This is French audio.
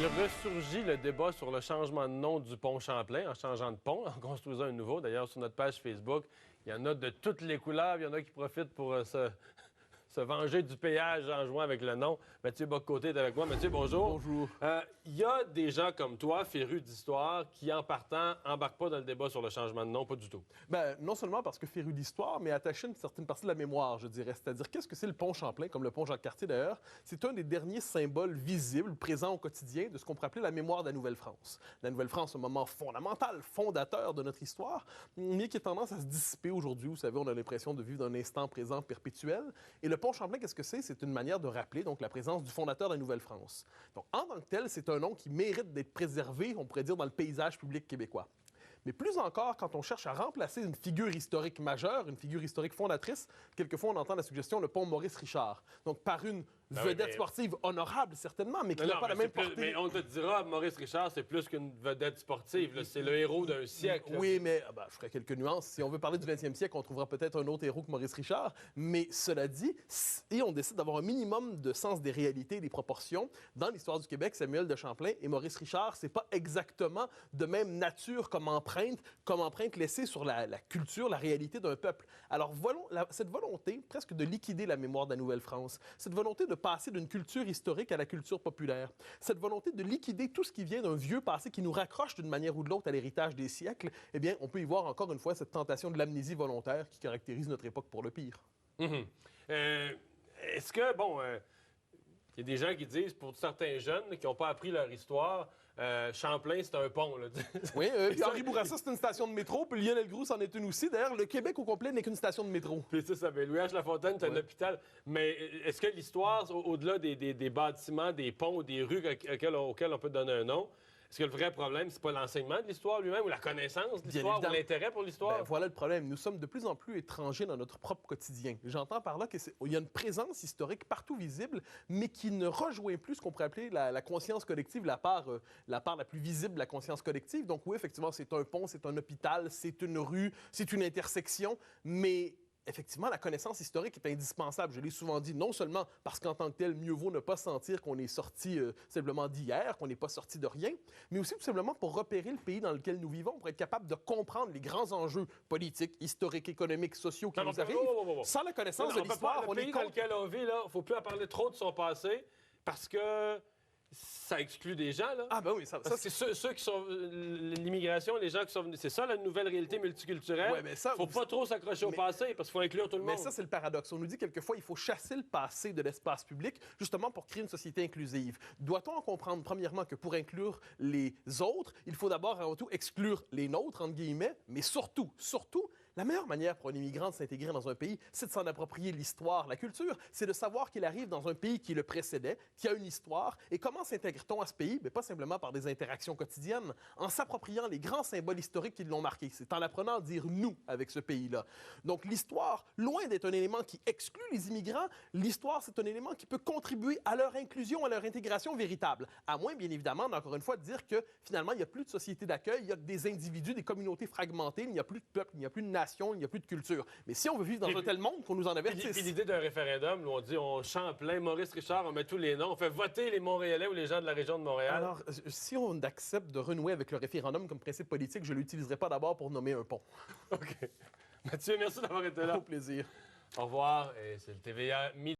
Il ressurgit le débat sur le changement de nom du pont Champlain, en changeant de pont, en construisant un nouveau. D'ailleurs, sur notre page Facebook, il y en a de toutes les couleurs. Il y en a qui profitent pour se venger du péage en jouant avec le nom. Mathieu Bock-Côté est avec moi. Mathieu, bonjour. Bonjour. Il y a des gens comme toi, férus d'histoire, qui, en partant, embarquent pas dans le débat sur le changement de nom, pas du tout. Ben, non seulement parce que féru d'histoire, mais attaché à une certaine partie de la mémoire, je dirais. C'est-à-dire, qu'est-ce que c'est le pont Champlain, comme le pont Jacques-Cartier d'ailleurs? C'est un des derniers symboles visibles, présents au quotidien, de ce qu'on pourrait appeler la mémoire de la Nouvelle-France. La Nouvelle-France, un moment fondamental, fondateur de notre histoire, mais qui a tendance à se dissiper aujourd'hui. Vous savez, on a l'impression de vivre dans un instant présent perpétuel. Et le pont Champlain, qu'est-ce que c'est? C'est une manière de rappeler donc la présence du fondateur de la Nouvelle-France. Donc, en tant que tel, c'est un nom qui mérite d'être préservé, on pourrait dire, dans le paysage public québécois. Mais plus encore, quand on cherche à remplacer une figure historique majeure, une figure historique fondatrice, quelquefois on entend la suggestion le pont Maurice-Richard. Donc par une vedette sportive honorable, certainement, mais qui n'a pas la même portée. Mais on te dira, Maurice Richard, c'est plus qu'une vedette sportive. C'est le héros d'un siècle. Oui, mais je ferai quelques nuances. Si on veut parler du 20e siècle, on trouvera peut-être un autre héros que Maurice Richard. Mais cela dit, et on décide d'avoir un minimum de sens des réalités et des proportions, dans l'histoire du Québec, Samuel de Champlain et Maurice Richard, c'est pas exactement de même nature comme empreinte laissée sur la culture, la réalité d'un peuple. Alors, cette volonté presque de liquider la mémoire de la Nouvelle-France, cette volonté de passer d'une culture historique à la culture populaire, cette volonté de liquider tout ce qui vient d'un vieux passé qui nous raccroche d'une manière ou de l'autre à l'héritage des siècles, eh bien, on peut y voir encore une fois cette tentation de l'amnésie volontaire qui caractérise notre époque pour le pire. Est-ce que, il y a des gens qui disent, pour certains jeunes qui n'ont pas appris leur histoire, Champlain, c'est un pont. Là. Oui, puis Henri Bourassa, c'est une station de métro, puis Lionel Groux, c'en est une aussi. D'ailleurs, le Québec au complet n'est qu'une station de métro. Puis ça, Louis-H. Lafontaine, c'est un hôpital. Mais est-ce que l'histoire, au-delà des bâtiments, des ponts ou des rues auxquelles on peut donner un nom, est-ce que le vrai problème, c'est pas l'enseignement de l'histoire lui-même ou la connaissance de l'histoire ou l'intérêt pour l'histoire? Ben, voilà le problème. Nous sommes de plus en plus étrangers dans notre propre quotidien. J'entends par là qu'il y a une présence historique partout visible, mais qui ne rejoint plus ce qu'on pourrait appeler la conscience collective, la part la plus visible de la conscience collective. Donc oui, effectivement, c'est un pont, c'est un hôpital, c'est une rue, c'est une intersection, mais effectivement, la connaissance historique est indispensable. Je l'ai souvent dit, non seulement parce qu'en tant que tel, mieux vaut ne pas sentir qu'on est sorti simplement d'hier, qu'on n'est pas sorti de rien, mais aussi tout simplement pour repérer le pays dans lequel nous vivons, pour être capable de comprendre les grands enjeux politiques, historiques, économiques, sociaux qui nous arrivent. Sans la connaissance de l'histoire, on est dans lequel on vit, il ne faut plus en parler trop de son passé, parce que ça exclut des gens, là. Ah ben oui, ça c'est ceux qui sont... L'immigration, les gens qui sont venus... C'est ça, la nouvelle réalité multiculturelle. Ouais, mais ça, faut pas trop s'accrocher au passé, parce qu'il faut inclure tout le monde. Mais ça, c'est le paradoxe. On nous dit quelquefois il faut chasser le passé de l'espace public, justement pour créer une société inclusive. Doit-on en comprendre, premièrement, que pour inclure les autres, il faut d'abord, avant tout, exclure les nôtres, entre guillemets, mais surtout, la meilleure manière pour un immigrant de s'intégrer dans un pays, c'est de s'en approprier l'histoire, la culture. C'est de savoir qu'il arrive dans un pays qui le précédait, qui a une histoire. Et comment s'intègre-t-on à ce pays? Mais pas simplement par des interactions quotidiennes, en s'appropriant les grands symboles historiques qui l'ont marqué. C'est en apprenant à dire « nous » avec ce pays-là. Donc l'histoire, loin d'être un élément qui exclut les immigrants, l'histoire, c'est un élément qui peut contribuer à leur inclusion, à leur intégration véritable. À moins, bien évidemment, encore une fois, de dire que finalement, il n'y a plus de société d'accueil, il y a des individus, des communautés fragmentées, il n'y a plus de peuple, il n'y a plus de nation, il n'y a plus de culture. Mais si on veut vivre dans un tel monde, qu'on nous en avertisse. Puis l'idée d'un référendum, où on dit on Champlain, Maurice Richard, on met tous les noms, on fait voter les Montréalais ou les gens de la région de Montréal. Alors, si on accepte de renouer avec le référendum comme principe politique, je ne l'utiliserai pas d'abord pour nommer un pont. OK. Mathieu, merci d'avoir été là. Au plaisir. Au revoir, et c'est le TVA Midi.